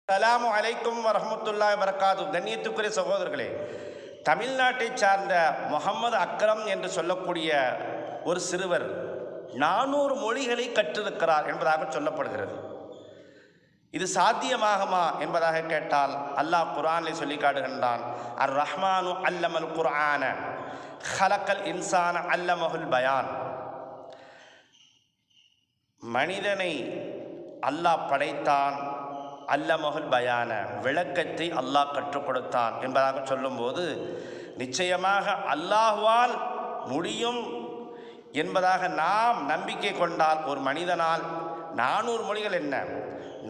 அஸ்ஸலாமு அலைக்கும் வரஹ்மத்துல்லாஹி வபரகாத்து. கண்ணியத்துக்குரிய சகோதரர்களே, தமிழ்நாட்டை சார்ந்த முகமது அக்ரம் என்று சொல்லக்கூடிய ஒரு சிறுவர் 400 மொழிகளை கற்றிருக்கிறார் என்பதாக சொல்லப்படுகிறது. இது சாத்தியமாகுமா என்பதாக கேட்டால் அல்லாஹ் குர்ஆனில் சொல்லி காட்டுகின்றான், அர் ரஹ்மானு அல்லமல் குர்ஆன ஹலக்கல் இன்சான அல்லமஹுல் பயான். மனிதனை அல்லாஹ் படைத்தான், அல்லமஹுல் பயான விளக்கத்தை அல்லாஹ் கற்றுக் கொடுத்தான் என்பதாக சொல்லும்போது நிச்சயமாக அல்லாஹ்வால் முடியும் என்பதாக நாம் நம்பிக்கை கொண்டால் ஒரு மனிதனால் 400 மொழிகள் என்ன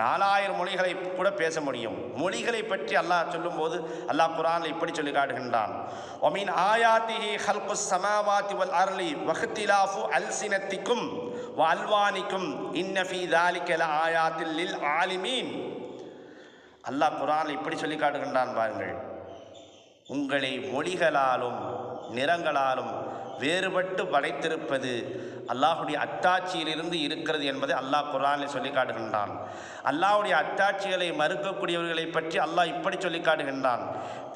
4000 மொழிகளை கூட பேச முடியும். மொழிகளை பற்றி அல்லாஹ் சொல்லும்போது அல்லாஹ் குர்ஆனில் இப்படி சொல்லி காட்டுகின்றான், ஒமின் ஆயாத்திஹி ஹல்குஸ் ஸமாவாதி வல் அர்லி வஹ்திலாஃபு அல்சினத்திக்கும் வ அல்வானிக்கும் இன்ன ஃபீ ஸாலிக லஆயாத்தின் லில் ஆலிமீன். அல்லாஹ் குர்ஆனில் இப்படி சொல்லி காட்டுகின்றான், பாருங்கள், உங்களை மொழிகளாலும் நிறங்களாலும் வேறுபட்டு படைத்திருப்பது அல்லாஹுடைய அத்தாட்சியிலிருந்து இருக்கிறது என்பதை அல்லாஹ் குர்ஆனில் சொல்லி காட்டுகின்றான். அல்லாஹுடைய அத்தாட்சிகளை மறுக்கக்கூடியவர்களை பற்றி அல்லாஹ் இப்படி சொல்லி காட்டுகின்றான்,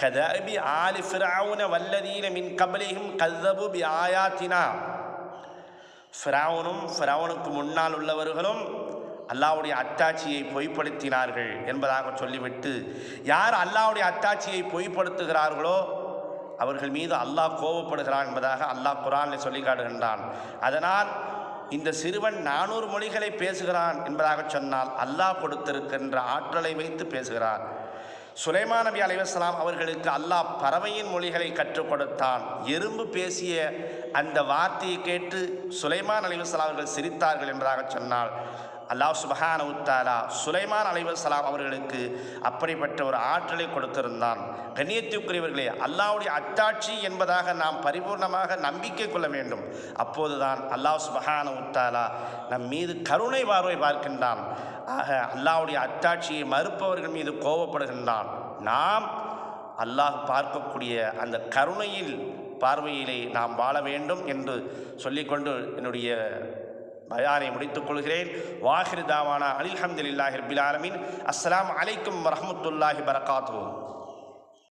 கதபி ஆலி ஃபிரௌன வல்லதீன மின் கப்லிஹிம் கஸபு பி ஆயாத்தினா. ஃபிரௌனுக்கு முன்னால் உள்ளவர்களும் அல்லாஹ்வுடைய அத்தாட்சியை பொய்ப்படுத்தினார்கள் என்பதாக சொல்லிவிட்டு, யார் அல்லாஹ்வுடைய அத்தாட்சியை பொய்ப்படுத்துகிறார்களோ அவர்கள் மீது அல்லாஹ் கோபப்படுகிறான் என்பதாக அல்லாஹ் குர்ஆனில் சொல்லி காட்டுகின்றான். அதனால் இந்த சிறுவன் 400 மொழிகளை பேசுகிறான் என்பதாக சொன்னால் அல்லாஹ் கொடுத்திருக்கின்ற ஆற்றலை வைத்து பேசுகிறான். சுலைமான் நபி அலைஹிஸ்ஸலாம் அவர்களுக்கு அல்லாஹ் பறவையின் மொழிகளை கற்றுக் கொடுத்தான். எறும்பு பேசிய அந்த வார்த்தையை கேட்டு சுலைமான் அலைஹிஸ்ஸலாம் அவர்கள் சிரித்தார்கள் என்பதாக சொன்னால் அல்லாஹ் சுப்ஹானஹு வ தஆலா சுலைமான் அலைஹிஸ்ஸலாம் அவர்களுக்கு அப்படிப்பட்ட ஒரு ஆற்றலை கொடுத்திருந்தான். கண்ணியத்துக்குரியவர்களே, அல்லாஹ்வுடைய அத்தாட்சி என்பதாக நாம் பரிபூர்ணமாக நம்பிக்கை கொள்ள வேண்டும். அப்போதுதான் அல்லாஹ் சுப்ஹானஹு வ தஆலா நம் மீது கருணை பார்வை பார்க்கின்றான். ஆக அல்லாஹ்வுடைய அத்தாட்சியை மறுப்பவர்கள் மீது கோபப்படுகின்றான். நாம் அல்லாஹ் பார்க்கக்கூடிய அந்த கருணையில் பார்வையிலே நாம் வாழ வேண்டும் என்று சொல்லிக்கொண்டு என்னுடைய பயானை முடித்துக் கொள்கிறேன். வாஹிர் தாவானா அல்ஹம்துலில்லாஹி ரப்பில் ஆலமீன். அஸ்ஸலாமு அலைக்கும் வரஹ்மத்துல்லாஹி வபரகாத்துஹு.